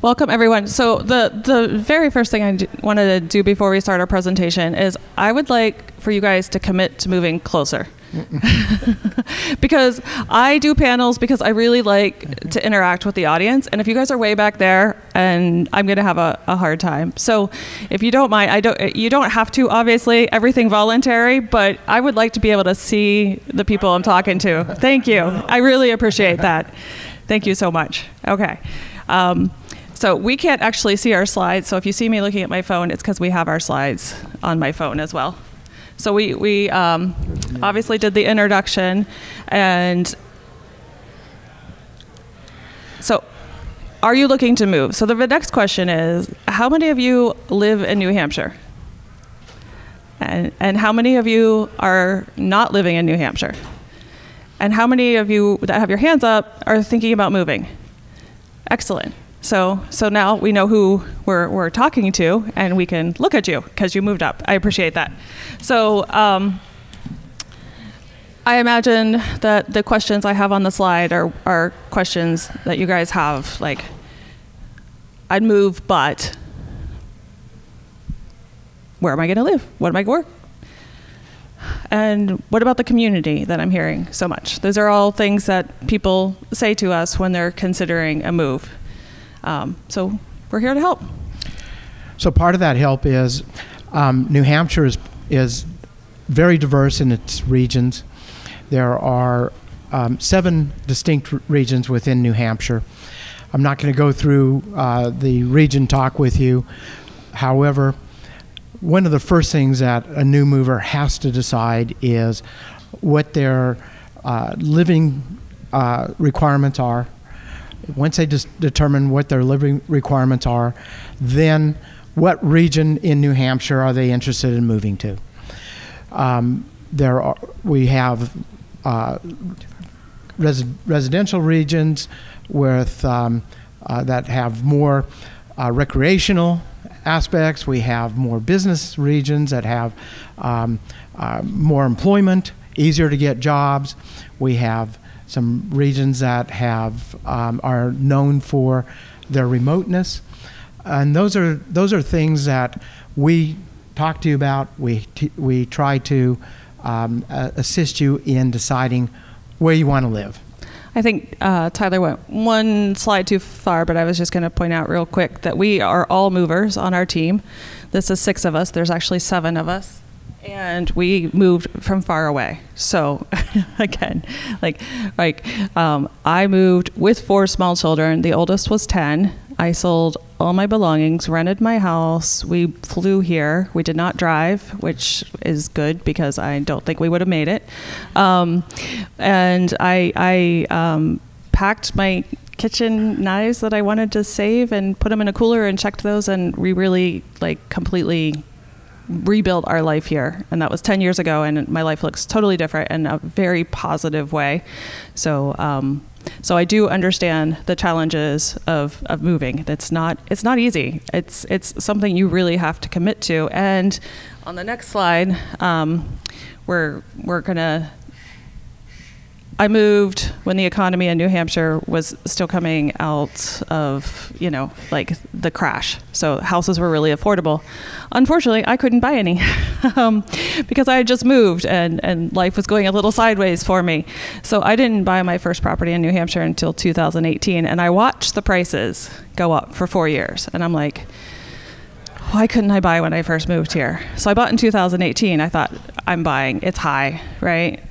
Welcome, everyone. So the very first thing I wanted to do before we start our presentation is I would like for you guys to commit to moving closer. Because I do panels because I really like to interact with the audience, and if you guys are way back there, and I'm going to have a hard time. So if you don't mind, you don't have to, obviously, everything voluntary, but I would like to be able to see the people I'm talking to. Thank you. I really appreciate that. Thank you so much. Okay. So we can't actually see our slides, so if you see me looking at my phone, it's because we have our slides on my phone as well. So we obviously did the introduction, and so are you looking to move? So the next question is, how many of you live in New Hampshire? And how many of you are not living in New Hampshire? And how many of you that have your hands up are thinking about moving? Excellent. So now we know who we're talking to, and we can look at you because you moved up. I appreciate that. So I imagine that the questions I have on the slide are questions that you guys have, like, I'd move, but where am I going to live? What am I going to work? And what about the community that I'm hearing so much? Those are all things that people say to us when they're considering a move. So we're here to help. So part of that help is New Hampshire is very diverse in its regions. There are 7 distinct regions within New Hampshire. I'm not going to go through the region talk with you. However, one of the first things that a new mover has to decide is what their living requirements are. Once they just determine what their living requirements are, then what region in New Hampshire are they interested in moving to? We have residential regions with that have more recreational aspects. We have more business regions that have more employment, easier to get jobs. We have some regions that have are known for their remoteness, and those are things that we talk to you about. We try to assist you in deciding where you want to live. I think Tyler went one slide too far, but I was just going to point out real quick that we are all movers on our team. This is 6 of us. There's actually 7 of us. And we moved from far away. So again, I moved with 4 small children. The oldest was 10. I sold all my belongings, rented my house. We flew here. We did not drive, which is good because I don't think we would have made it. And I packed my kitchen knives that I wanted to save and put them in a cooler and checked those, and we really completely rebuilt our life here, and that was 10 years ago, and my life looks totally different in a very positive way. So I do understand the challenges of moving. It's not easy. It's something you really have to commit to. And on the next slide, we're gonna. I moved when the economy in New Hampshire was still coming out of, the crash. So houses were really affordable. Unfortunately, I couldn't buy any because I had just moved and life was going a little sideways for me. So I didn't buy my first property in New Hampshire until 2018. And I watched the prices go up for 4 years. And I'm like, why couldn't I buy when I first moved here? So I bought in 2018. I thought, I'm buying. It's high, right?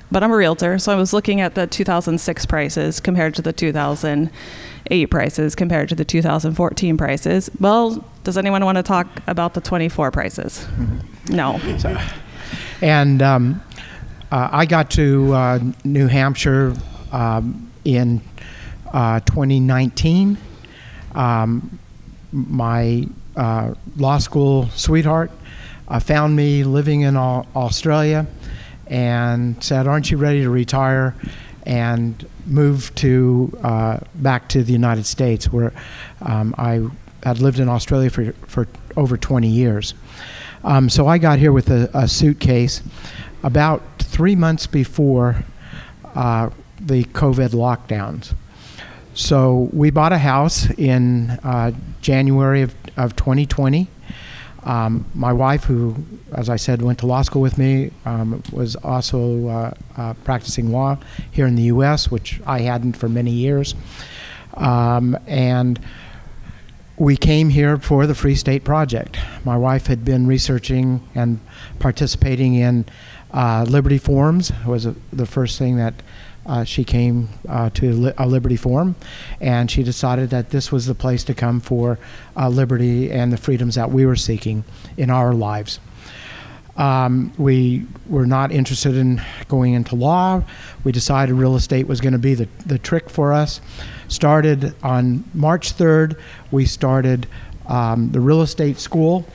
But I'm a realtor, so I was looking at the 2006 prices compared to the 2008 prices compared to the 2014 prices. Well, does anyone want to talk about the 24 prices? Mm-hmm. No. And I got to New Hampshire in 2019. My law school sweetheart found me living in Australia and said, "Aren't you ready to retire and move to back to the United States?" Where I had lived in Australia for over 20 years. So I got here with a suitcase about 3 months before the COVID lockdowns. So we bought a house in January of 2020. My wife, who, as I said, went to law school with me, was also practicing law here in the U.S., which I hadn't for many years. And we came here for the Free State Project. My wife had been researching and participating in Liberty Forums. It was the first thing that she came to a Liberty Forum, and she decided that this was the place to come for liberty and the freedoms that we were seeking in our lives. We were not interested in going into law. We decided real estate was going to be the trick for us. Started on March 3rd, we started the real estate school,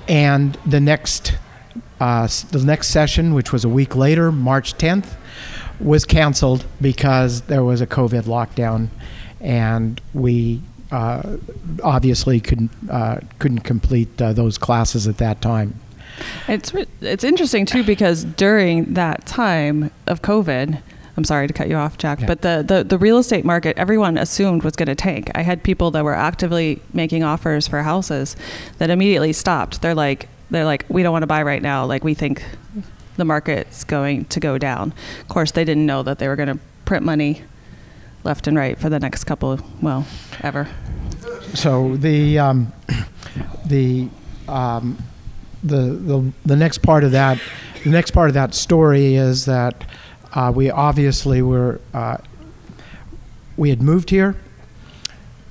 and the next session, which was a week later, March 10th, was canceled because there was a COVID lockdown, and we obviously couldn't complete those classes at that time. It's interesting too, because during that time of COVID, I'm sorry to cut you off, Jack, but the real estate market, everyone assumed was going to tank. I had people that were actively making offers for houses that immediately stopped. They're like, we don't want to buy right now. Like, we think the market's going to go down. Of course, they didn't know that they were going to print money left and right for the next couple, ever. So the next part of that story is that we obviously we had moved here.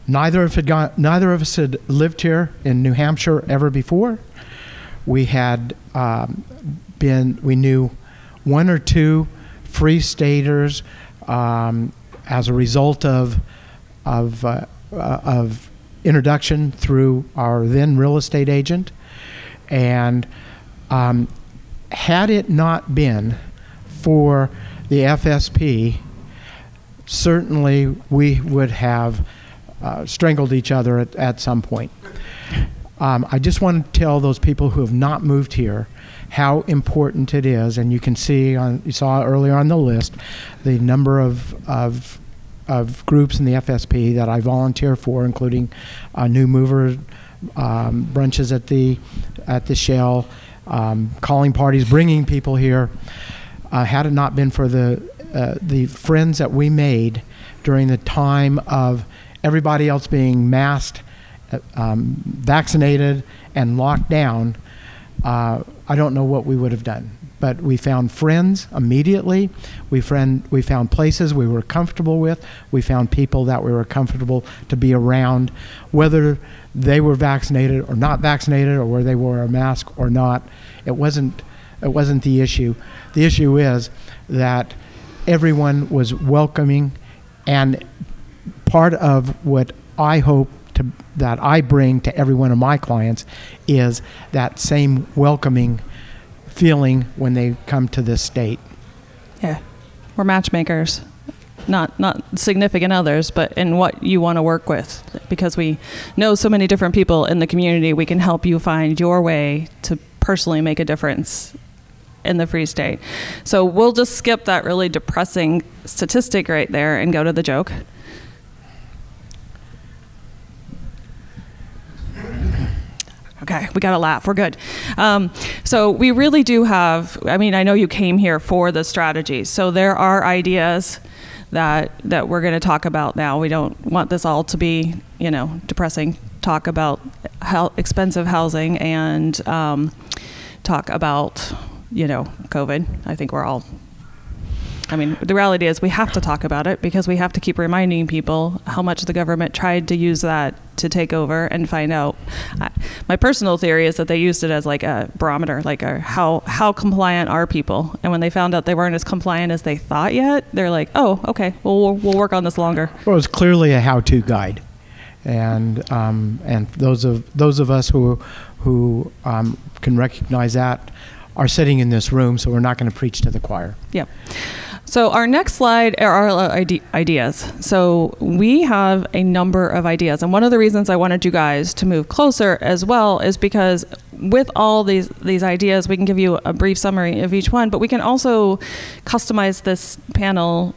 Neither of us had lived here in New Hampshire ever before. We had we knew one or two free staters as a result of introduction through our then real estate agent, and had it not been for the FSP, certainly we would have strangled each other at some point. I just want to tell those people who have not moved here how important it is, and you can see you saw earlier on the list the number of groups in the FSP that I volunteer for, including new mover brunches at the Shell, calling parties, bringing people here. Had it not been for the friends that we made during the time of everybody else being masked, vaccinated, and locked down, I don't know what we would have done. But we found friends immediately. We found places we were comfortable with. We found people that we were comfortable to be around, whether they were vaccinated or not vaccinated, or whether they wore a mask or not. It wasn't the issue. The issue is that everyone was welcoming, and part of what I hope that I bring to every one of my clients is that same welcoming feeling when they come to this state. Yeah, we're matchmakers, not significant others, but in what you want to work with, because we know so many different people in the community. We can help you find your way to personally make a difference in the Free State. So we'll just skip that really depressing statistic right there and go to the joke. Okay, we got to laugh. We're good. So we really do have, I know you came here for the strategy. So there are ideas that we're going to talk about now. We don't want this all to be, depressing. Talk about expensive housing and talk about, COVID. I think we're all, the reality is we have to talk about it because we have to keep reminding people how much the government tried to use that to take over and find out. My personal theory is that they used it as like a barometer, like how compliant are people? And when they found out they weren't as compliant as they thought yet, they're like, oh, okay, well, we'll work on this longer. Well, it's clearly a how-to guide. And those of us who can recognize that are sitting in this room, so we're not going to preach to the choir. Yep. So our next slide are our ideas. So we have a number of ideas. And one of the reasons I wanted you guys to move closer as well is because with all these ideas, we can give you a brief summary of each one, but we can also customize this panel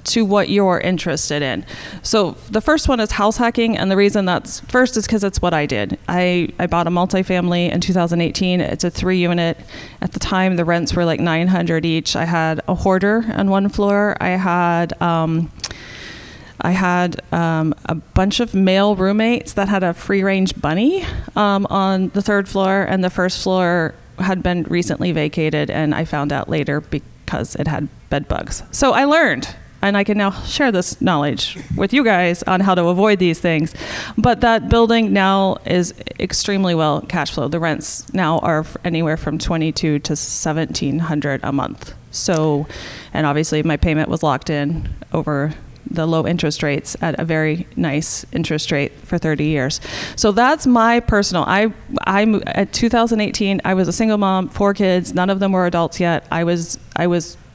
to what you're interested in. So the first one is house hacking, and the reason that's first is because it's what I did. I bought a multifamily in 2018. It's a 3-unit. At the time, the rents were like $900 each. I had a hoarder on one floor. I had a bunch of male roommates that had a free-range bunny on the 3rd floor, and the 1st floor had been recently vacated, and I found out later because it had bed bugs. So I learned, and I can now share this knowledge with you guys on how to avoid these things. But that building now is extremely well cash flow. The rents now are anywhere from $2,200 to $1,700 a month. So, and obviously my payment was locked in over the low interest rates at a very nice interest rate for 30 years. So that's my personal, at 2018, I was a single mom, 4 kids, none of them were adults yet. I was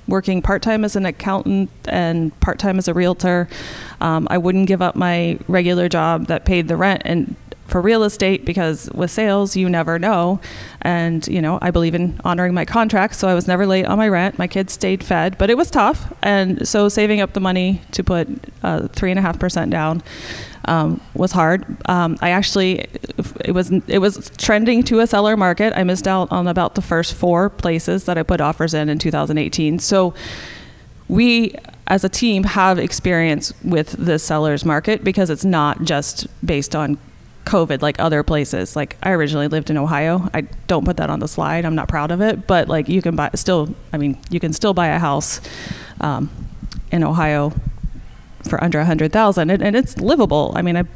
working part-time as an accountant and part-time as a realtor. I wouldn't give up my regular job that paid the rent and for real estate, because with sales, you never know. And, I believe in honoring my contracts, so I was never late on my rent. My kids stayed fed, but it was tough. And so saving up the money to put 3.5% down was hard. It was trending to a seller market. I missed out on about the first 4 places that I put offers in 2018. So we, as a team, have experience with the seller's market, because it's not just based on COVID like other places. Like, I originally lived in Ohio. I don't put that on the slide. I'm not proud of it, but like you can still buy a house in Ohio for under $100,000, and it's livable. I mean,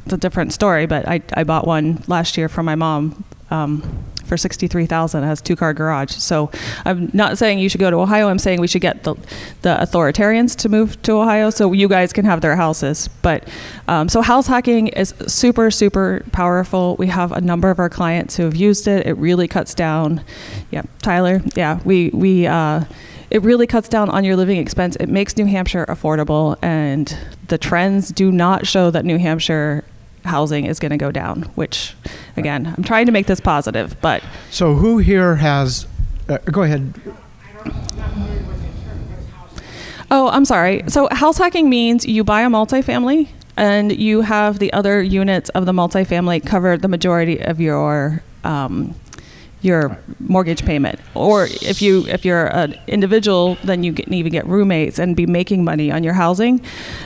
it's a different story, but I bought one last year for my mom for $63,000. It has 2-car garage. So I'm not saying you should go to Ohio. I'm saying we should get the authoritarians to move to Ohio so you guys can have their houses. But so house hacking is super, super powerful. We have a number of our clients who have used it. It really cuts down. Yeah, Tyler. Yeah, it really cuts down on your living expense. It makes New Hampshire affordable, and the trends do not show that New Hampshire housing is going to go down, which, again, I'm trying to make this positive, but. So who here has, go ahead. Oh, I'm sorry. So house hacking means you buy a multifamily and you have the other units of the multifamily cover the majority of your mortgage payment. Or if you're an individual, then you can even get roommates and be making money on your housing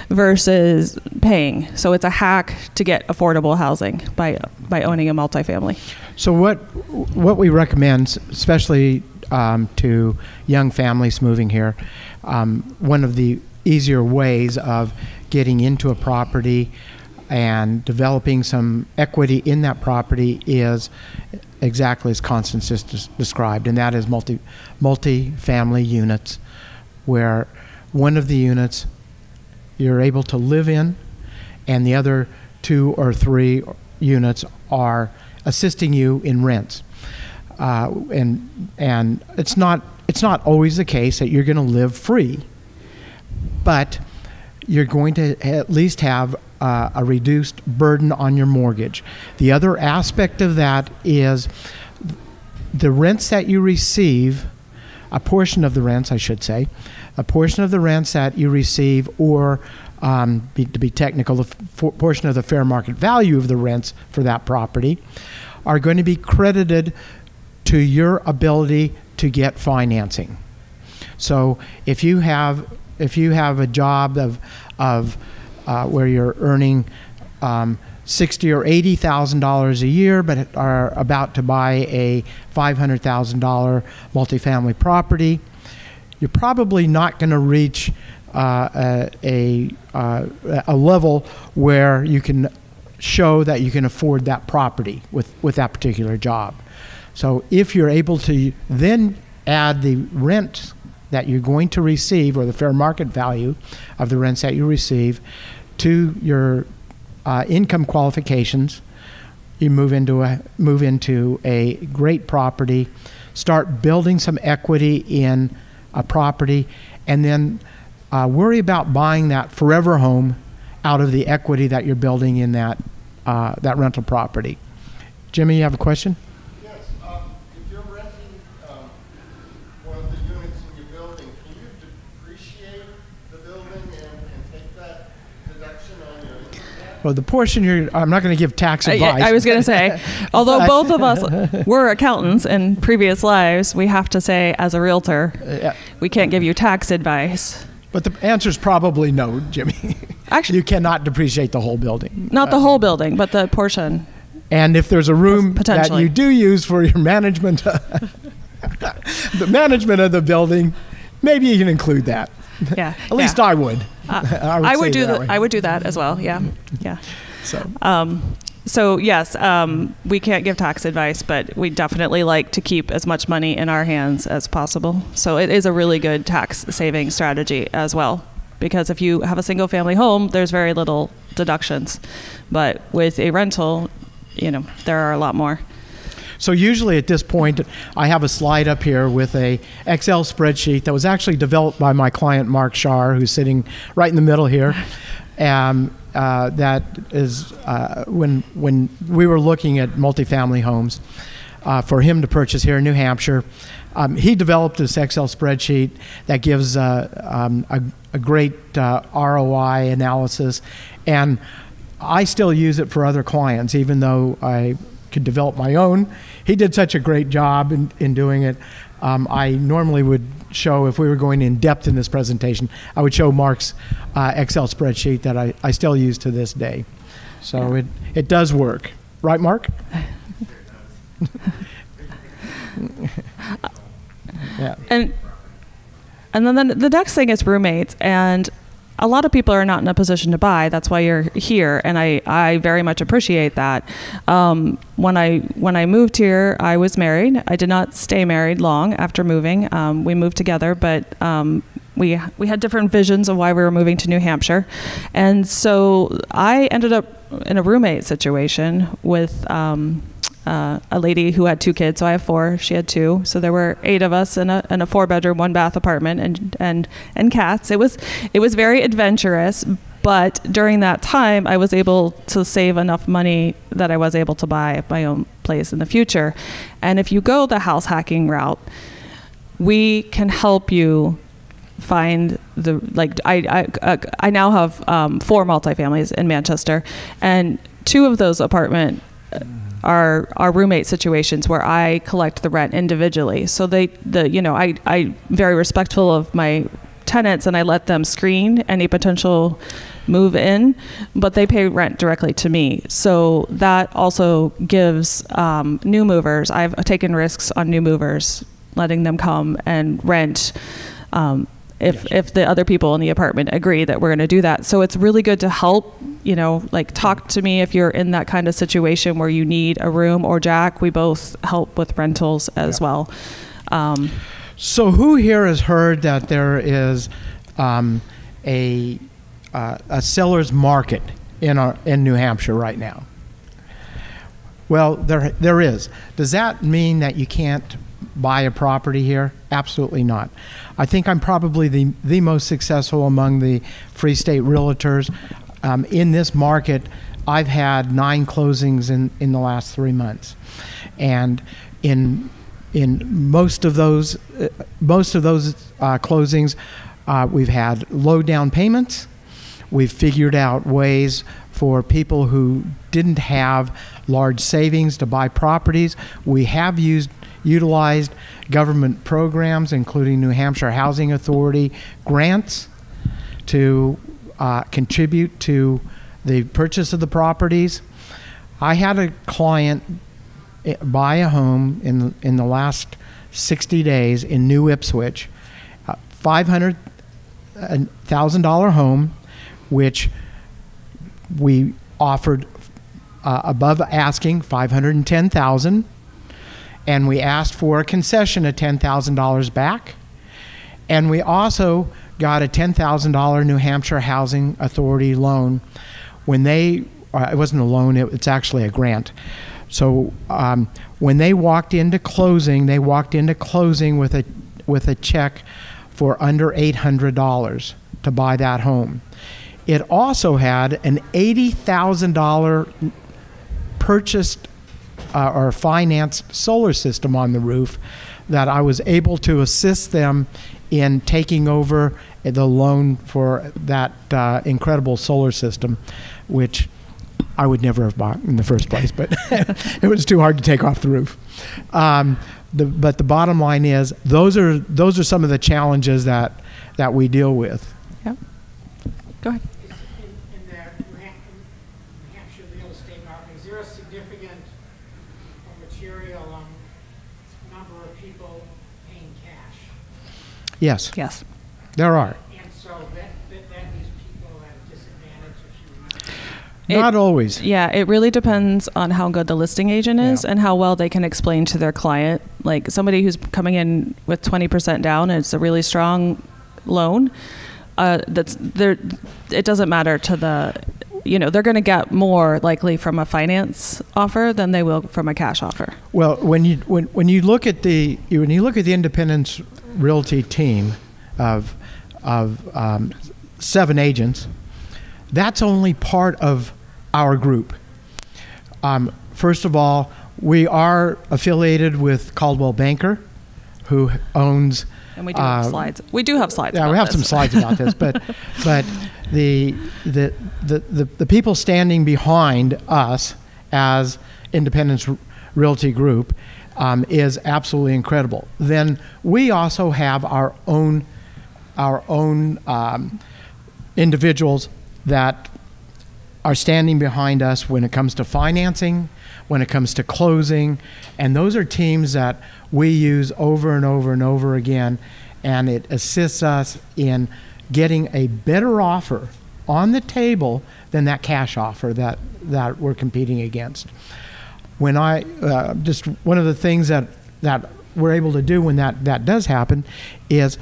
versus paying. So it's a hack to get affordable housing by owning a multifamily. So what we recommend, especially to young families moving here, one of the easier ways of getting into a property and developing some equity in that property is exactly as Constance just described, and that is multi-family units, where one of the units you're able to live in, and the other 2 or 3 units are assisting you in rents. And it's not always the case that you're going to live free, but you're going to at least have a reduced burden on your mortgage. The other aspect of that is the rents that you receive, a portion of the rents, I should say, a portion of the rents that you receive, or to be technical, a portion of the fair market value of the rents for that property are going to be credited to your ability to get financing. So if you have a job of where you're earning $60,000 or $80,000 a year, but are about to buy a $500,000 multifamily property, you're probably not going to reach a level where you can show that you can afford that property with that particular job. So if you're able to then add the rent that you're going to receive, or the fair market value of the rents that you receive, to your income qualifications, you move into a great property, start building some equity in a property, and then worry about buying that forever home out of the equity that you're building in that rental property. Jimmy, you have a question? Yes. If you're renting one of the units in your building, can you depreciate Well, the portion I'm not going to give tax advice. I was going to say, although both of us were accountants in previous lives, we have to say, as a realtor, we can't give you tax advice. But the answer is probably no, Jimmy. Actually, you cannot depreciate the whole building. Not the whole building, but the portion. And if there's a room that you do use for your management, the management of the building, maybe you can include that. Yeah. At least I would. I would do that. I would do that as well. Yeah. Yeah. So yes, we can't give tax advice, but we definitely like to keep as much money in our hands as possible. So it is a really good tax saving strategy as well, because if you have a single family home, there's very little deductions, but with a rental, there are a lot more. So usually at this point, I have a slide up here with a Excel spreadsheet that was actually developed by my client, Mark Shar, who's sitting right in the middle here. That is when we were looking at multifamily homes for him to purchase here in New Hampshire. He developed this Excel spreadsheet that gives a great ROI analysis, and I still use it for other clients, even though I could develop my own. He did such a great job in doing it. I normally would show, if we were going in depth in this presentation, I would show Mark's Excel spreadsheet that I still use to this day. So it does work. Right, Mark? Yeah. And then the next thing is roommates. And a lot of people are not in a position to buy. That's why you're here, and I very much appreciate that. When I moved here, I was married. I did not stay married long after moving. We moved together, but we had different visions of why we were moving to New Hampshire, and so I ended up in a roommate situation with a lady who had 2 kids. So I have 4. She had 2. So there were 8 of us in a 4-bedroom, 1-bath apartment, and cats. It was very adventurous. But during that time, I was able to save enough money that I was able to buy my own place in the future. And if you go the house hacking route, we can help you find I now have 4 multifamilies in Manchester, and 2 of those apartment are roommate situations where I collect the rent individually. So I'm very respectful of my tenants, and I let them screen any potential move in, but they pay rent directly to me. So that also gives new movers. I've taken risks on new movers, letting them come and rent if the other people in the apartment agree that we're going to do that. So it's really good to help, talk to me if you're in that kind of situation where you need a room, or Jack, we both help with rentals as well. So who here has heard that there is a seller's market in New Hampshire right now? Well, there is. Does that mean that you can't buy a property here? Absolutely not. I think I'm probably the most successful among the Free State realtors. In this market, I've had 9 closings in the last 3 months, and in most of those closings, we've had low down payments. We've figured out ways for people who didn't have large savings to buy properties. We have utilized government programs, including New Hampshire Housing Authority grants, to contribute to the purchase of the properties. I had a client buy a home in the last 60 days in New Ipswich, $500,000 home, which we offered above asking $510,000, and we asked for a concession of $10,000 back, and we also got a $10,000 New Hampshire Housing Authority loan. When it wasn't a loan, it's actually a grant. So when they walked into closing, with a check for under $800 to buy that home. It also had an $80,000 purchased or financed solar system on the roof that I was able to assist them in taking over the loan for that incredible solar system, which I would never have bought in the first place, but it was too hard to take off the roof. But the bottom line is those are some of the challenges that we deal with. Yep. Go ahead. In the New Hampshire real estate market, is there a significant or material number of people paying cash? Yes. Yes. There are. And so that leaves people at a disadvantage if you... Not always. Yeah, it really depends on how good the listing agent is and how well they can explain to their client. Like somebody who's coming in with 20% down and it's a really strong loan, that's there. It doesn't matter to the, they're going to get more likely from a finance offer than they will from a cash offer. Well, when you look at the Independence Realty team of 7 agents, that's only part of our group. First of all, we are affiliated with Coldwell Banker, who owns. And we do have slides. We do have slides. Yeah, we have some slides about this, but the people standing behind us as Independence Realty Group is absolutely incredible. Then we also have our own individuals that are standing behind us when it comes to financing, when it comes to closing, and those are teams that we use over and over and over again, and it assists us in getting a better offer on the table than that cash offer that we're competing against. When just one of the things that we're able to do when that does happen is,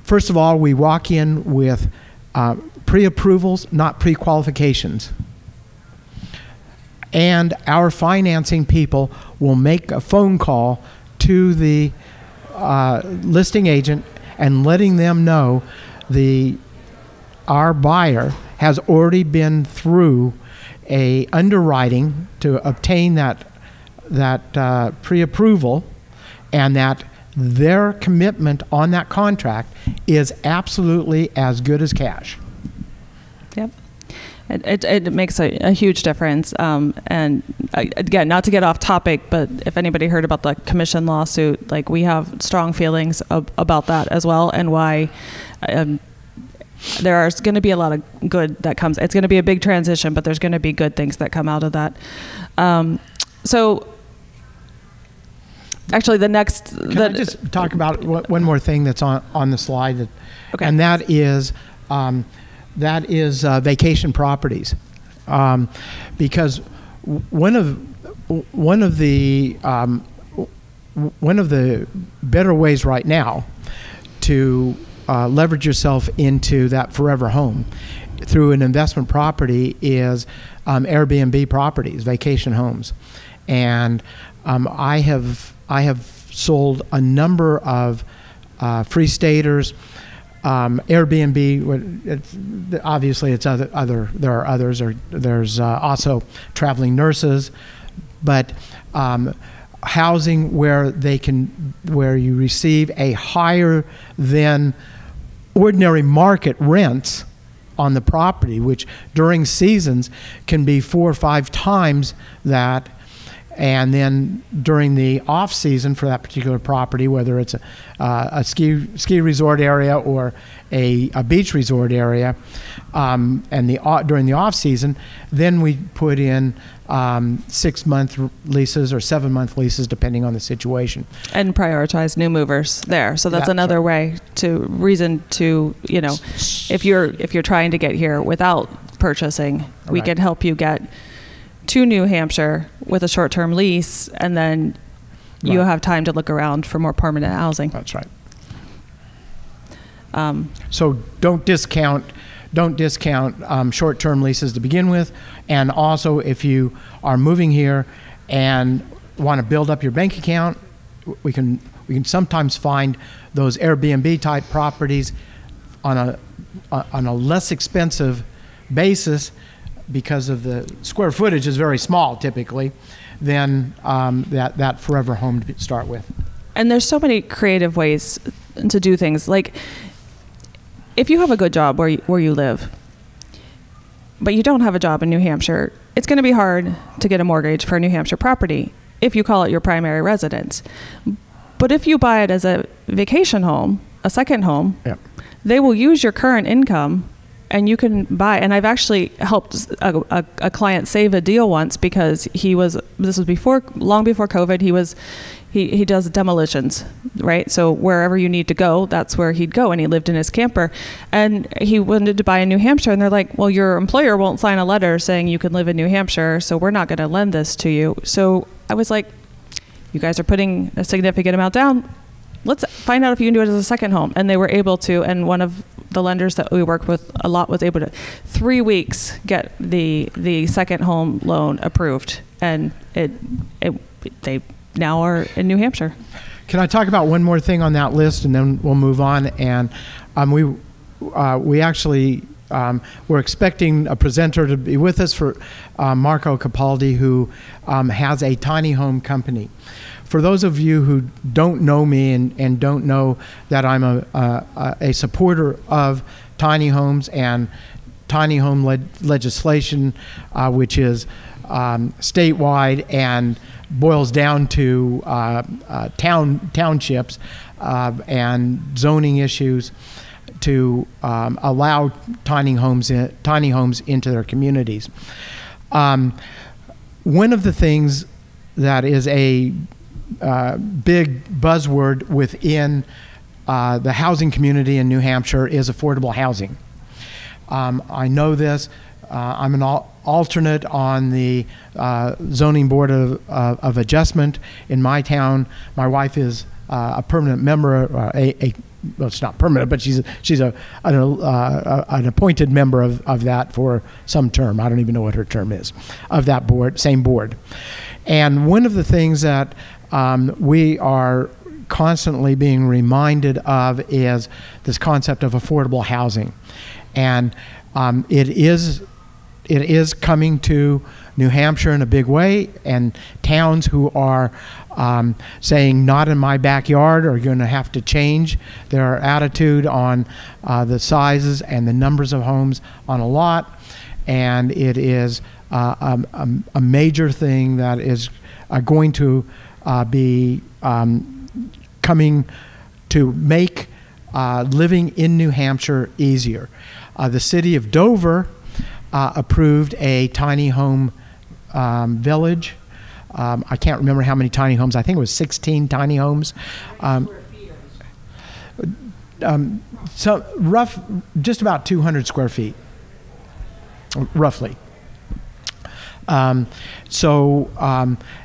first of all, we walk in with pre-approvals, not pre-qualifications. And our financing people will make a phone call to the listing agent and letting them know our buyer has already been through a underwriting to obtain that pre-approval, and that their commitment on that contract is absolutely as good as cash. Yep. It makes a huge difference. And again, not to get off topic, but if anybody heard about the commission lawsuit, like we have strong feelings about that as well, and why there are going to be a lot of good that comes. It's going to be a big transition, but there's going to be good things that come out of that. So actually the next... Can I just talk about one more thing that's on the slide? Okay. And that is vacation properties, because one of the better ways right now to leverage yourself into that forever home through an investment property is Airbnb properties, vacation homes, and I have sold a number of free staters. Airbnb, obviously it's there are others, or there's also traveling nurses, but housing where you receive a higher than ordinary market rents on the property, which during seasons can be 4 or 5 times that. And then during the off season for that particular property, whether it's a ski resort area or a beach resort area, and during the off season, then we put in 6-month leases or 7-month leases depending on the situation. And prioritize new movers there. So that's another way to if you're trying to get here without purchasing, we can help you get to New Hampshire with a short-term lease, and then you have time to look around for more permanent housing. That's right. So don't discount short-term leases to begin with, and also if you are moving here and want to build up your bank account, we can sometimes find those Airbnb type properties on a less expensive basis, because of the square footage is very small typically, than that forever home to start with. And there's so many creative ways to do things. Like if you have a good job where you live, but you don't have a job in New Hampshire, it's going to be hard to get a mortgage for a New Hampshire property if you call it your primary residence. But if you buy it as a vacation home, a second home, Yep. they will use your current income and you can buy. And I've actually helped a client save a deal once because this was long before COVID. He does demolitions, right? So wherever you need to go, that's where he'd go. And he lived in his camper and he wanted to buy in New Hampshire. And they're like, well, your employer won't sign a letter saying you can live in New Hampshire, so we're not going to lend this to you. So I was like, you guys are putting a significant amount down. Let's find out if you can do it as a second home. And they were able to, and one of the lenders that we worked with a lot was able to 3 weeks get the second home loan approved. And they now are in New Hampshire. Can I talk about one more thing on that list, and then we'll move on? And we actually we're expecting a presenter to be with us for Marco Capaldi, who has a tiny home company. For those of you who don't know me and don't know that I'm a supporter of tiny homes and tiny home legislation, which is statewide and boils down to townships and zoning issues to allow tiny homes into their communities. One of the things that is a big buzzword within the housing community in New Hampshire is affordable housing. I know this. I'm an alternate on the zoning board of adjustment in my town. My wife is a permanent member, well, it's not permanent, but she's an appointed member of that for some term. I don't even know what her term is, of that board, same board. And one of the things that we are constantly being reminded of is this concept of affordable housing. And it is coming to New Hampshire in a big way, and towns who are saying not in my backyard are going to have to change their attitude on the sizes and the numbers of homes on a lot. And it is a major thing that is going to be coming to make living in New Hampshire easier. The city of Dover approved a tiny home village. I can't remember how many tiny homes. I think it was 16 tiny homes. So just about 200 square feet, roughly. As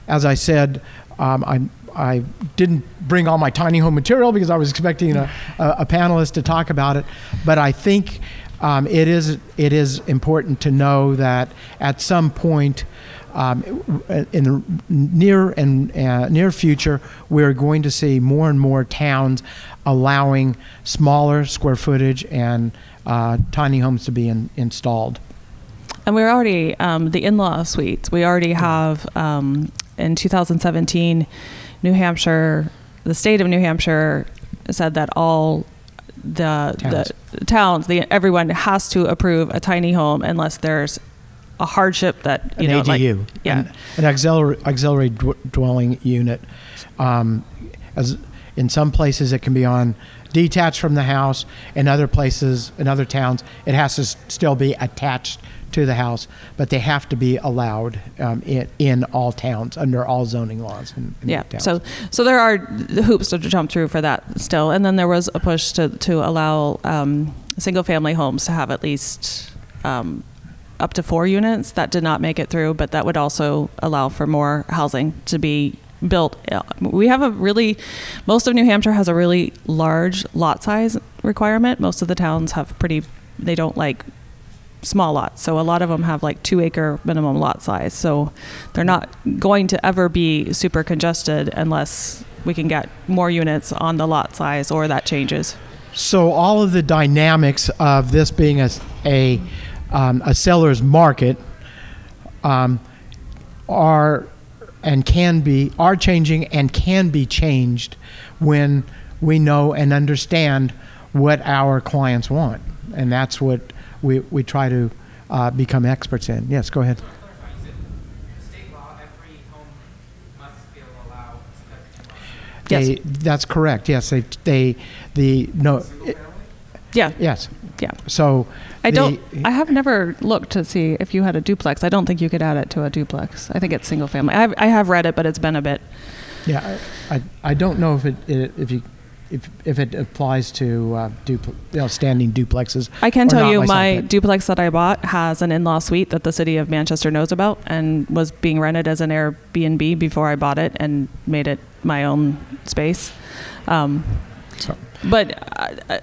I said, I didn't bring all my tiny home material because I was expecting a panelist to talk about it, but I think it is important to know that at some point in the near future, we're going to see more and more towns allowing smaller square footage and tiny homes to be installed. And we're already, the in-law suites, we already have, in 2017, New Hampshire, the state of New Hampshire said that all the towns, everyone has to approve a tiny home unless there's a hardship that, an ADU, yeah, an auxiliary dwelling unit. As in some places it can be on detached from the house. In other places, in other towns, it has to still be attached to the house, but they have to be allowed in all towns under all zoning laws. Yeah. So there are hoops to jump through for that still, and then there was a push to allow single-family homes to have at least up to 4 units. That did not make it through, but that would also allow for more housing to be built. We have most of New Hampshire has a really large lot size requirement. Most of the towns have they don't like small lots. So a lot of them have like 2-acre minimum lot size. So they're not going to ever be super congested unless we can get more units on the lot size or that changes. So all of the dynamics of this being a seller's market are changing and can be changed when we know and understand what our clients want. And that's what we try to become experts in. Yes, go ahead. State law, every home must be allowed Yes. That's correct. Yes, Yeah. Yes. Yeah. So I have never looked to see if you had a duplex. I don't think you could add it to a duplex. I think it's single family. I have read it, but it's been a bit. Yeah, I don't know if it applies to standing duplexes. I can tell you myself, my but- duplex that I bought has an in-law suite that the city of Manchester knows about and was being rented as an Airbnb before I bought it and made it my own space. But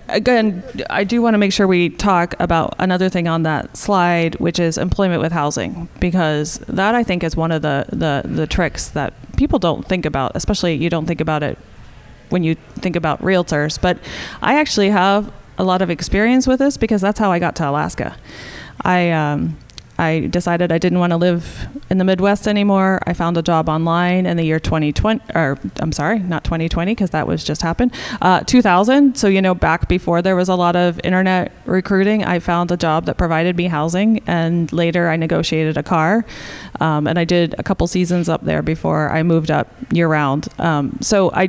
again, I do want to make sure we talk about another thing on that slide, which is employment with housing, because that I think is one of the tricks that people don't think about, especially you don't think about it when you think about realtors. But I actually have a lot of experience with this because that's how I got to Alaska. I decided I didn't want to live in the Midwest anymore. I found a job online in the year 2020, or I'm sorry, not 2020, because that was just happened, 2000. So, back before there was a lot of internet recruiting, I found a job that provided me housing, and later I negotiated a car. And I did a couple seasons up there before I moved up year round. So I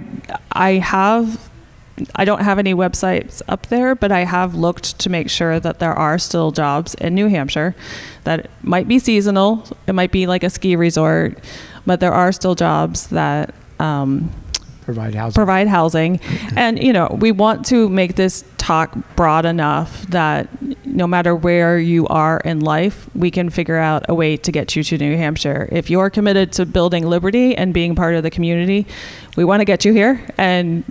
don't have any websites up there, but I have looked to make sure that there are still jobs in New Hampshire that might be seasonal. It might be like a ski resort, but there are still jobs that provide housing. And, we want to make this talk broad enough that no matter where you are in life, we can figure out a way to get you to New Hampshire. If you're committed to building liberty and being part of the community, we want to get you here. And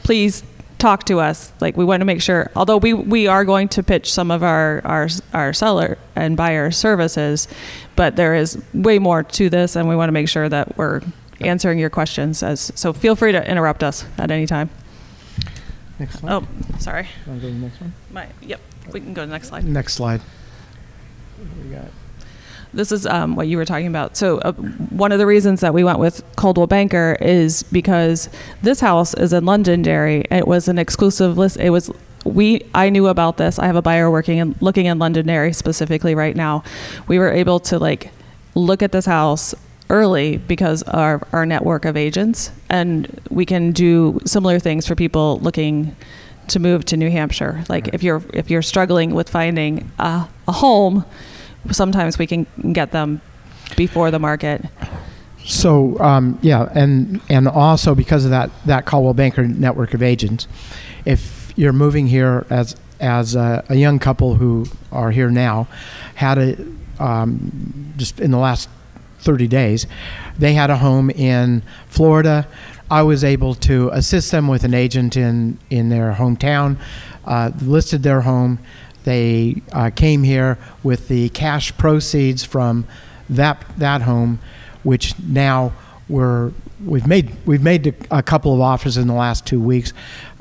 please talk to us. We want to make sure, although we are going to pitch some of our seller and buyer services, but there is way more to this, and we want to make sure that we're answering your questions. So feel free to interrupt us at any time. Next slide. Oh, sorry. Want to go to the next one? Yep, we can go to the next slide. Next slide. What do we got? This is what you were talking about. So one of the reasons that we went with Coldwell Banker is because this house is in Londonderry. It was an exclusive list. I knew about this. I have a buyer looking in Londonderry specifically right now. We were able to look at this house early because of our network of agents, and we can do similar things for people looking to move to New Hampshire. If you're struggling with finding a home, sometimes we can get them before the market. So and also because of that Coldwell Banker network of agents, if you're moving here as a young couple who are here now, had just in the last 30 days, they had a home in Florida. I was able to assist them with an agent in their hometown, listed their home. They came here with the cash proceeds from that home, which now we've made a couple of offers in the last 2 weeks,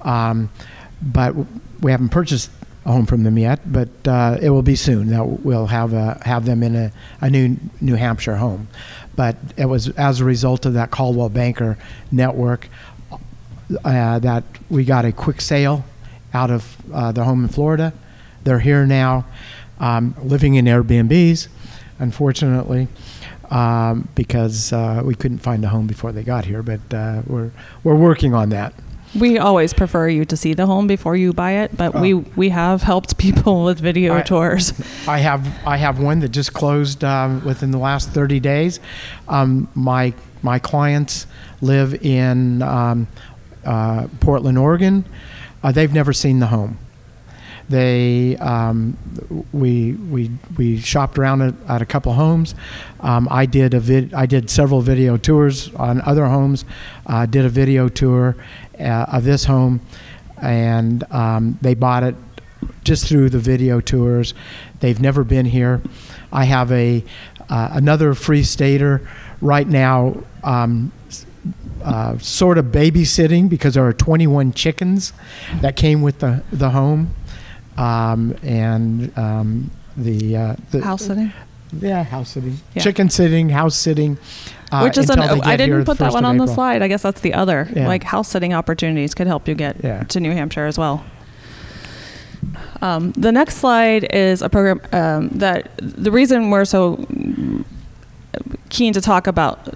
but we haven't purchased a home from them yet. But it will be soon. Now we'll have them in a new New Hampshire home. But it was as a result of that Coldwell Banker network that we got a quick sale out of the home in Florida. They're here now, living in Airbnbs, unfortunately, because we couldn't find a home before they got here. But we're working on that. We always prefer you to see the home before you buy it, but we have helped people with video tours. I have one that just closed within the last 30 days. My clients live in Portland, Oregon. They've never seen the home. We shopped around at a couple homes. I did several video tours on other homes. Did a video tour of this home, and they bought it just through the video tours. They've never been here. I have another free stater right now, sort of babysitting, because there are 21 chickens that came with the home. The House sitting? Yeah, house sitting. Yeah. Chicken sitting, house sitting. Which is I didn't put that one on the April. slide. I guess that's the other. Yeah. House sitting opportunities could help you get to New Hampshire as well. The next slide is a program that the reason we're so keen to talk about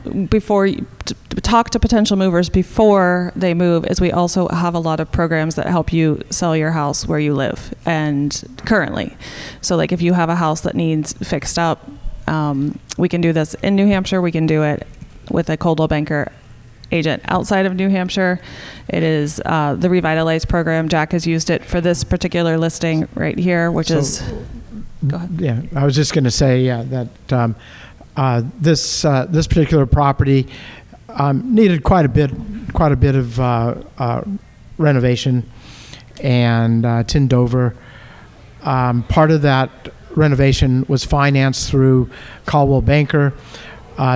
talk to potential movers before they move is we also have a lot of programs that help you sell your house where you live and currently. So like if you have a house that needs fixed up, we can do this in New Hampshire. We can do it with a Coldwell Banker agent outside of New Hampshire. It is the Revitalize program. Jack has used it for this particular listing right here, which is. Go ahead. Yeah, I was just going to say that this particular property needed quite a bit of renovation, and it's in Dover. Part of that renovation was financed through Coldwell Banker.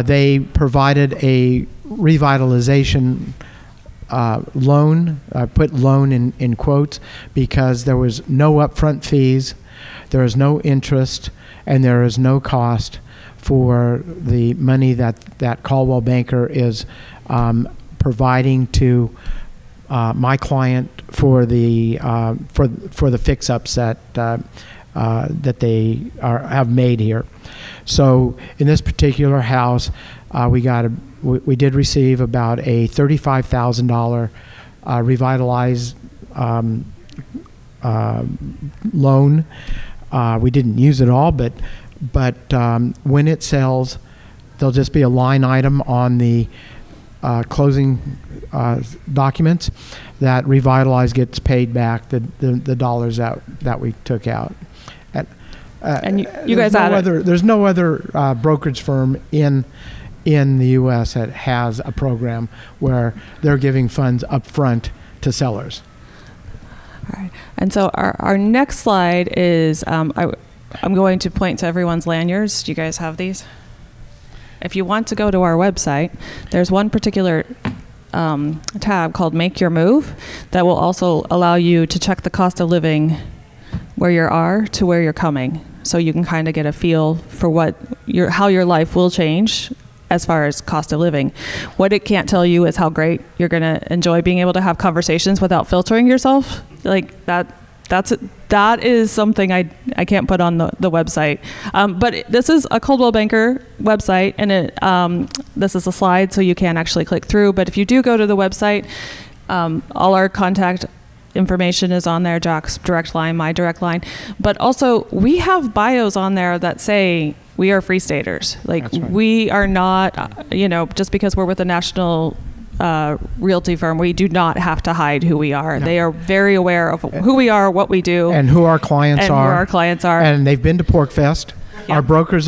They provided a revitalization loan. I put loan in quotes because there was no upfront fees, there is no interest, and there is no cost for the money that Coldwell Banker is providing to my client for the fix-ups that they have made here. So in this particular house, we did receive about a $35,000 revitalized loan. We didn't use it all, but when it sells, there'll just be a line item on the closing documents that Revitalize gets paid back the dollars that we took out. And you guys there's no other brokerage firm in the U.S. that has a program where they're giving funds up front to sellers. All right. And so our next slide is I'm going to point to everyone's lanyards. Do you guys have these? If you want to go to our website, there's one particular tab called Make Your Move that will also allow you to check the cost of living where you are to where you're coming. So you can kind of get a feel for how your life will change as far as cost of living. What it can't tell you is how great you're going to enjoy being able to have conversations without filtering yourself. Like that is something I can't put on the website. But this is a Coldwell Banker website, and this is a slide, so you can actually click through. But if you do go to the website, all our contact information is on there, Jack's direct line, my direct line. But also, we have bios on there that say we are free staters. Like, right. We are not, just because we're with a national realty firm, we do not have to hide who we are. No. They are very aware of who we are, what we do, and who our clients are. And they've been to PorcFest. Yeah. Our brokers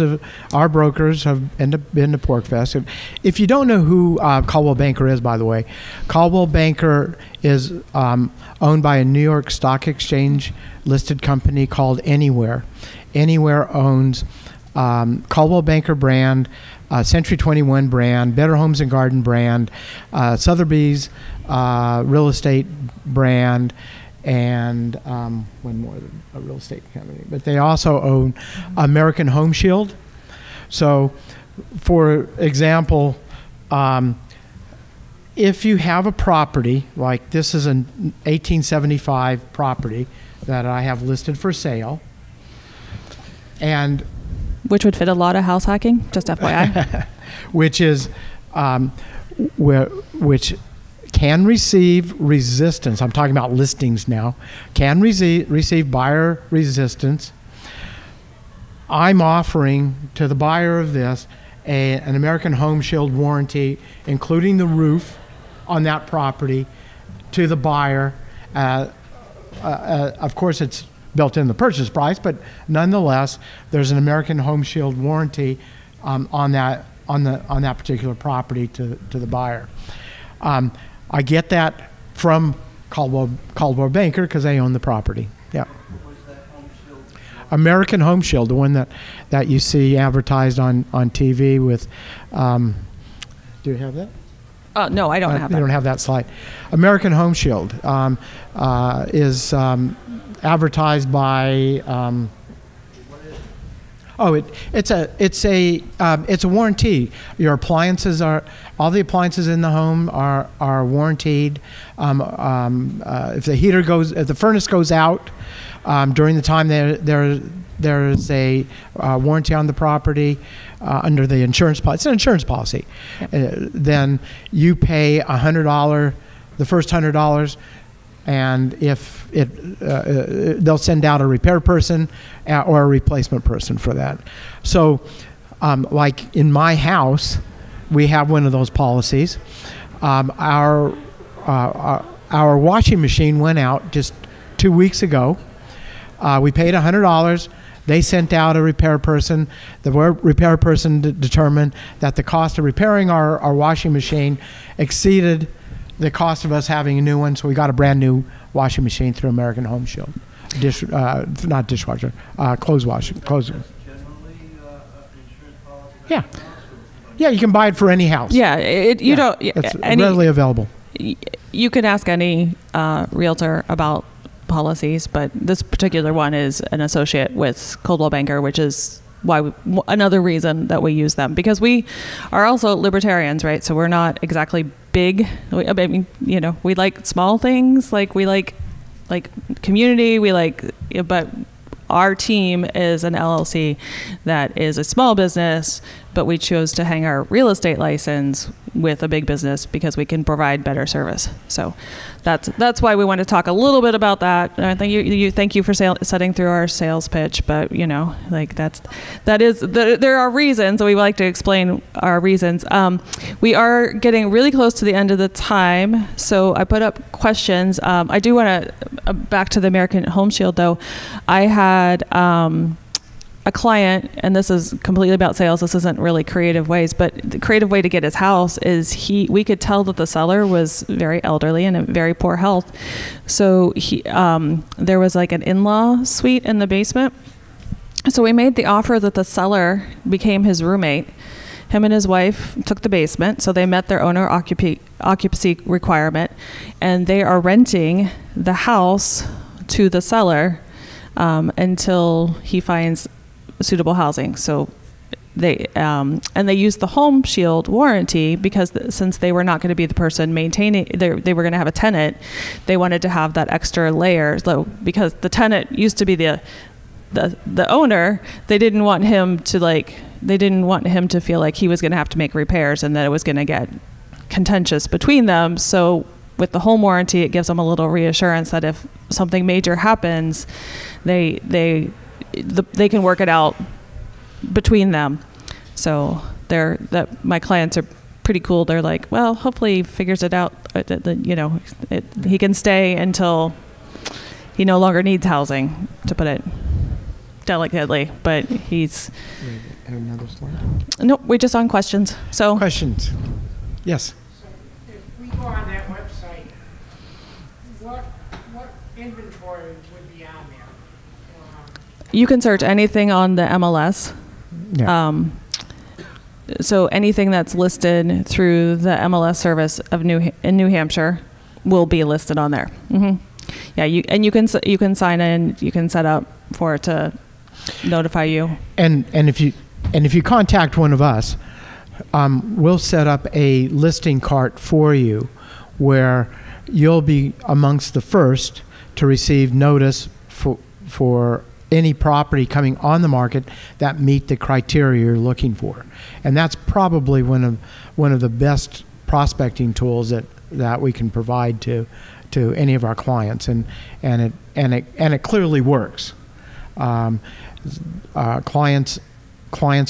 have been to PorcFest. If you don't know who Coldwell Banker is, by the way, Coldwell Banker is owned by a New York Stock Exchange listed company called Anywhere. Anywhere owns Coldwell Banker brand, Century 21 brand, Better Homes and Garden brand, Sotheby's real estate brand, and one more, a real estate company. But they also own American Home Shield. So, for example, if you have a property, like this is an 1875 property that I have listed for sale, and which would fit a lot of house hacking, just FYI. which can receive resistance. I'm talking about listings now. Can receive buyer resistance. I'm offering to the buyer of this an American Home Shield warranty, including the roof on that property, to the buyer. Of course, it's built in the purchase price, but nonetheless, there's an American Home Shield warranty on that particular property to the buyer. I get that from Coldwell Banker because they own the property. Yeah. What's that Home Shield? American Home Shield, the one that you see advertised on TV with. Do you have that? No, I don't have that. You don't have that slide. American Home Shield is advertised by. Oh, it's a warranty. Your appliances all the appliances in the home are warranted. If the furnace goes out during the time there is a warranty on the property under the insurance policy. It's an insurance policy. Yep. Then you pay $100, the first $100. And if they'll send out a repair person or a replacement person for that. So, like in my house, we have one of those policies. Our washing machine went out just 2 weeks ago. We paid $100. They sent out a repair person. The repair person determined that the cost of repairing our washing machine exceeded the cost of us having a new one, so we got a brand new washing machine through American Home Shield. Not dishwasher, clothes washer. Generally, insurance policy. Yeah. Yeah, you can buy it for any house. Yeah, It's readily available. You can ask any realtor about policies, but this particular one is an associate with Coldwell Banker, which is another reason that we use them, because we are also libertarians, right? So we're not exactly big. I mean, we like small things, like we like community. But our team is an LLC that is a small business, but we chose to hang our real estate license with a big business because we can provide better service. So that's why we want to talk a little bit about that. And I think thank you for setting through our sales pitch, but there are reasons, so we like to explain our reasons. We are getting really close to the end of the time, so I put up questions. I do want to back to the American Home Shield though. I had a client, and this is completely about sales. This isn't really creative ways, but the creative way to get his house is we could tell that the seller was very elderly and in very poor health. So there was like an in-law suite in the basement. So we made the offer that the seller became his roommate. Him and his wife took the basement, so they met their owner occupancy requirement, and they are renting the house to the seller until he finds suitable housing. So they used the Home Shield warranty because since they were not going to be the person maintaining, they were going to have a tenant. They wanted to have that extra layer. So because the tenant used to be the owner, they didn't want him to feel like he was going to have to make repairs and that it was going to get contentious between them. So with the home warranty, it gives them a little reassurance that if something major happens, they can work it out between them. So my clients are pretty cool. They're like, well, hopefully he figures it out. He can stay until he no longer needs housing, to put it delicately. But he's. Have another slide? No, we're just on questions. So Questions? Yes. So if we go on that website, what inventory would be on there? you can search anything on the MLS. Yeah. So anything that's listed through the MLS service of in New Hampshire will be listed on there. Mm-hmm. Yeah, you can sign in. You can set up for it to notify you. And if you contact one of us, we'll set up a listing cart for you, where you'll be amongst the first to receive notice for any property coming on the market that meet the criteria you're looking for. And that's probably one of the best prospecting tools that we can provide to any of our clients, and it clearly works. Clients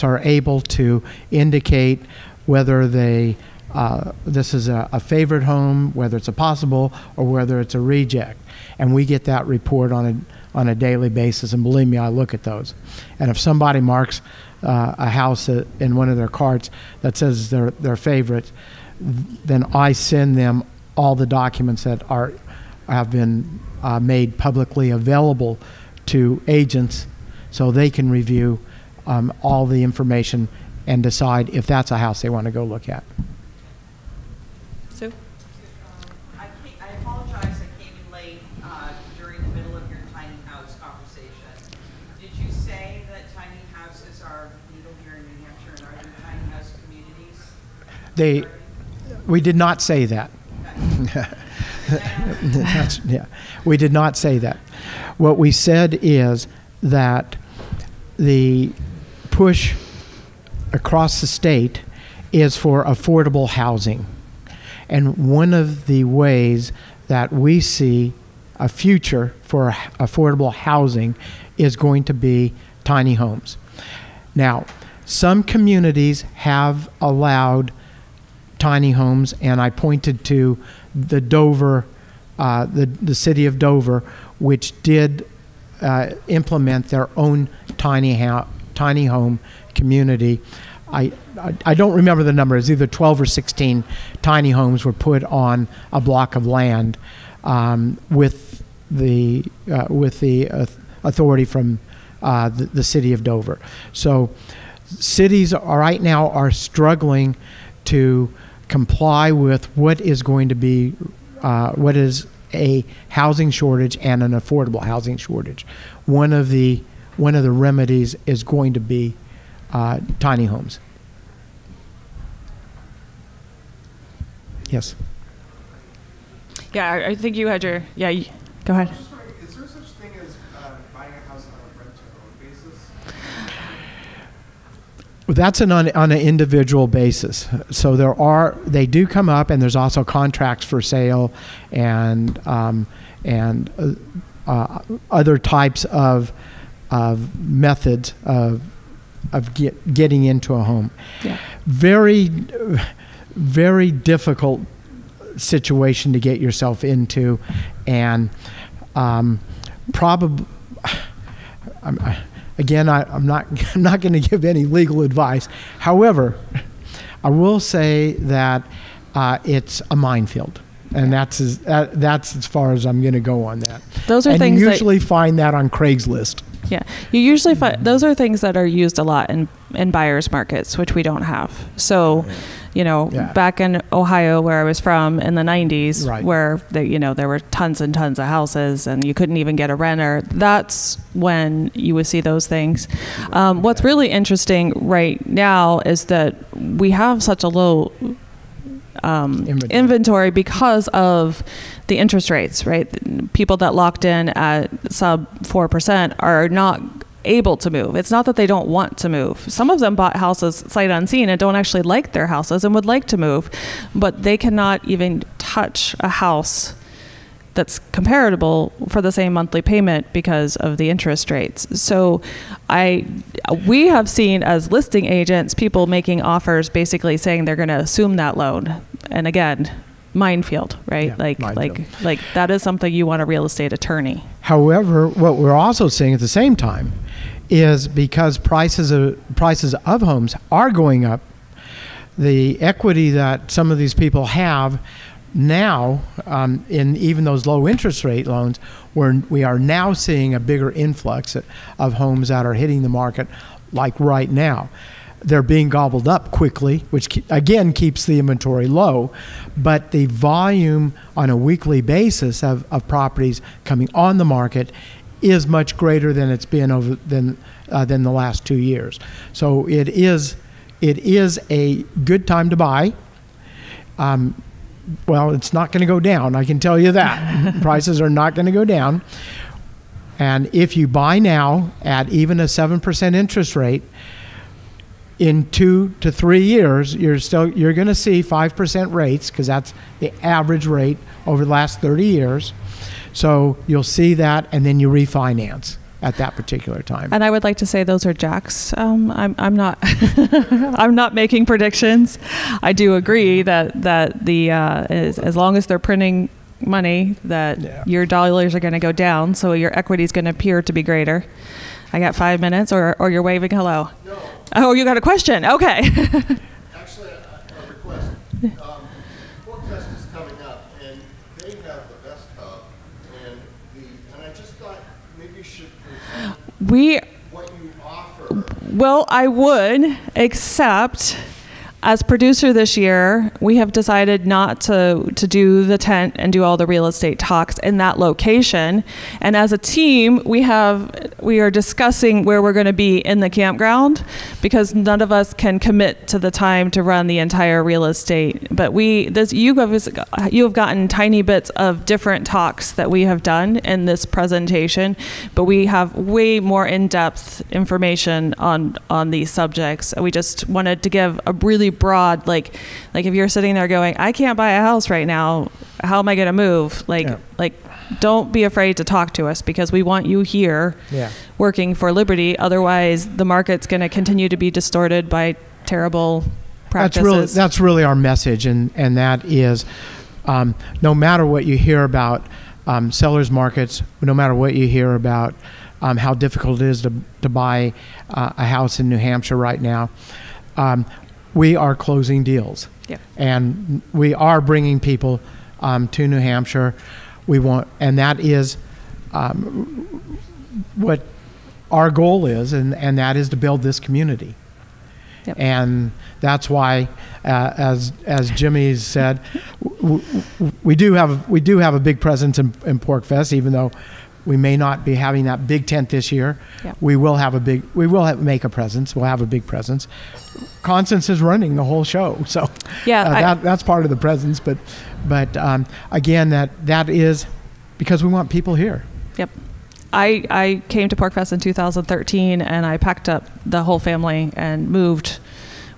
are able to indicate whether this is a favorite home, whether it's a possible, or whether it's a reject, and we get that report on a daily basis. And believe me, I look at those. And if somebody marks a house in one of their carts that says their favorite, then I send them all the documents that have been made publicly available to agents, so they can review all the information and decide if that's a house they want to go look at. Sue? I apologize, I came in late during the middle of your tiny house conversation. Did you say that tiny houses are We did not say that. Yeah, we did not say that. What we said is that the push across the state is for affordable housing. And one of the ways that we see a future for affordable housing is going to be tiny homes. Now, some communities have allowed tiny homes, and I pointed to the Dover, the city of Dover, which did implement their own tiny home community. I don't remember the number. It's either 12 or 16 tiny homes were put on a block of land with the authority from the city of Dover. So cities right now are struggling to comply with what is going to be what is a housing shortage and an affordable housing shortage. One of the remedies is going to be tiny homes. Yes. Yeah, I think you had your, go ahead. Just wondering, is there such thing as buying a house on a rent-to-own basis? That's on an individual basis. So they do come up, and there's also contracts for sale and other types of methods of getting into a home. Yeah. Very, very difficult situation to get yourself into, and probably. Again, I'm not going to give any legal advice. However, I will say that it's a minefield, and that's as far as I'm going to go on that. Those are things you usually find that on Craigslist. Yeah, you usually find those are things that are used a lot in buyers markets, which we don't have. So, back in Ohio, where I was from in the 90s, right, where there were tons and tons of houses and you couldn't even get a renter, that's when you would see those things. What's really interesting right now is that we have such a low inventory because of the interest rates, right? People that locked in at sub 4% are not able to move. It's not that they don't want to move. Some of them bought houses sight unseen and don't actually like their houses and would like to move, but they cannot even touch a house that's comparable for the same monthly payment because of the interest rates. So we have seen as listing agents, people making offers basically saying they're going to assume that loan. And again, minefield, right? Yeah, like that is something you want a real estate attorney. However, what we're also seeing at the same time is because prices of homes are going up, the equity that some of these people have now, in even those low interest rate loans, we are now seeing a bigger influx of homes that are hitting the market, like right now. They're being gobbled up quickly, which again keeps the inventory low, but the volume on a weekly basis of properties coming on the market is much greater than it's been than the last 2 years. So it is a good time to buy. Well, it's not going to go down, I can tell you that. Prices are not going to go down. And if you buy now at even a 7% interest rate, in 2 to 3 years, you're going to see 5% rates, because that's the average rate over the last 30 years. So you'll see that, and then you refinance at that particular time. And I would like to say those are Jack's. I'm not I'm not making predictions. I do agree that the as long as they're printing money, that your dollars are going to go down, so your equity is going to appear to be greater. I got 5 minutes, or you're waving hello. No. Oh, you got a question? Okay. Actually, a request. Porkfest is coming up, and they have the best hub, and I just thought maybe you should present what you offer. Well, I would, except As producer this year, we have decided not to do the tent and do all the real estate talks in that location. And as a team, we are discussing where we're going to be in the campground, because none of us can commit to the time to run the entire real estate. But you have gotten tiny bits of different talks that we have done in this presentation, but we have way more in-depth information on these subjects. We just wanted to give a really broad, like if you're sitting there going, I can't buy a house right now, how am I going to move? Don't be afraid to talk to us, because we want you here working for Liberty. Otherwise, the market's going to continue to be distorted by terrible practices. That's really our message, and that is, no matter what you hear about sellers markets, no matter what you hear about how difficult it is to buy a house in New Hampshire right now, we are closing deals, and we are bringing people to New Hampshire. And that is what our goal is, and that is to build this community. Yep. And that's why, as Jimmy said, we do have a big presence in PorcFest, even though we may not be having that big tent this year. Yep. We will make a presence. We'll have a big presence. Constance is running the whole show, so that's part of the presence. But again, that is because we want people here. Yep. I came to PorcFest in 2013, and I packed up the whole family and moved.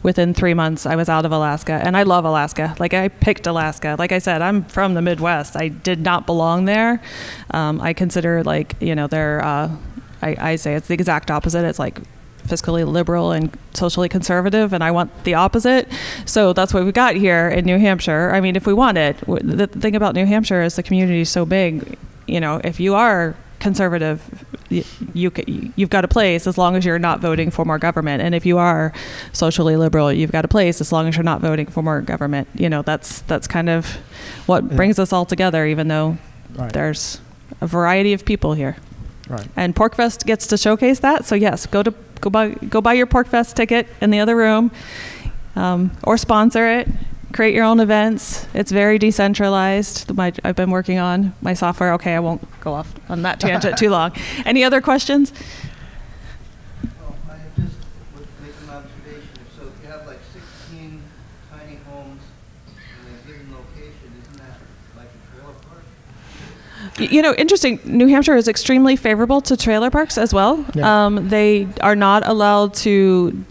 Within 3 months, I was out of Alaska, and I love Alaska. I picked Alaska. Like I said, I'm from the Midwest. I did not belong there. I consider I say it's the exact opposite. It's fiscally liberal and socially conservative, and I want the opposite. So that's what we got here in New Hampshire. I mean, if we want it, the thing about New Hampshire is the community is so big. If you are conservative, you've got a place as long as you're not voting for more government. And if you are socially liberal, you've got a place as long as you're not voting for more government. That's kind of what brings us all together, even though there's a variety of people here. Right. And PorcFest gets to showcase that. So yes, go buy your PorcFest ticket in the other room, or sponsor it. Create your own events. It's very decentralized. I've been working on my software. Okay, I won't go off on that tangent too long. Any other questions? Well, I just would make an observation. So if you have 16 tiny homes in a given location, isn't that like a trailer park? Interesting. New Hampshire is extremely favorable to trailer parks as well. Yeah. They are not allowed to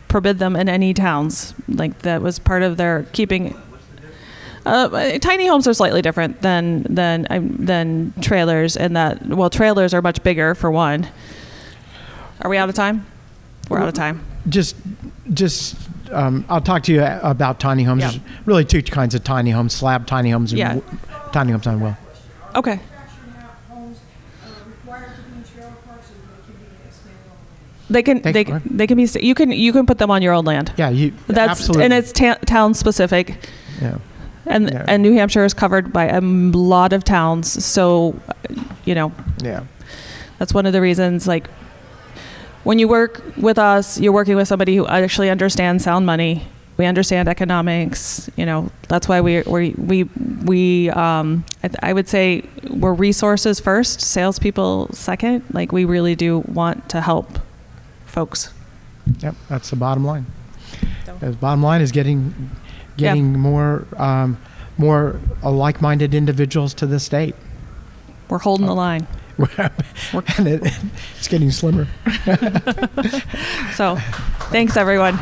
forbid them in any towns. That was part of their keeping. Tiny homes are slightly different than trailers, in that trailers are much bigger for one. Are we out of time? We're out of time. I'll talk to you about tiny homes. Yeah. There's really two kinds of tiny homes: slab tiny homes and tiny homes on wheel. Okay. Homes required to be in trailer parks, and they can be standalone. They can be. You can put them on your own land. Yeah, That's absolutely. And it's town specific. Yeah. And New Hampshire is covered by a lot of towns, so Yeah. that's one of the reasons. When you work with us, you're working with somebody who actually understands sound money. We understand economics. That's why I would say we're resources first, salespeople second. We really do want to help folks. Yep, that's the bottom line. The bottom line is getting more like-minded individuals to the state. We're holding the line. And it's getting slimmer. So, thanks everyone.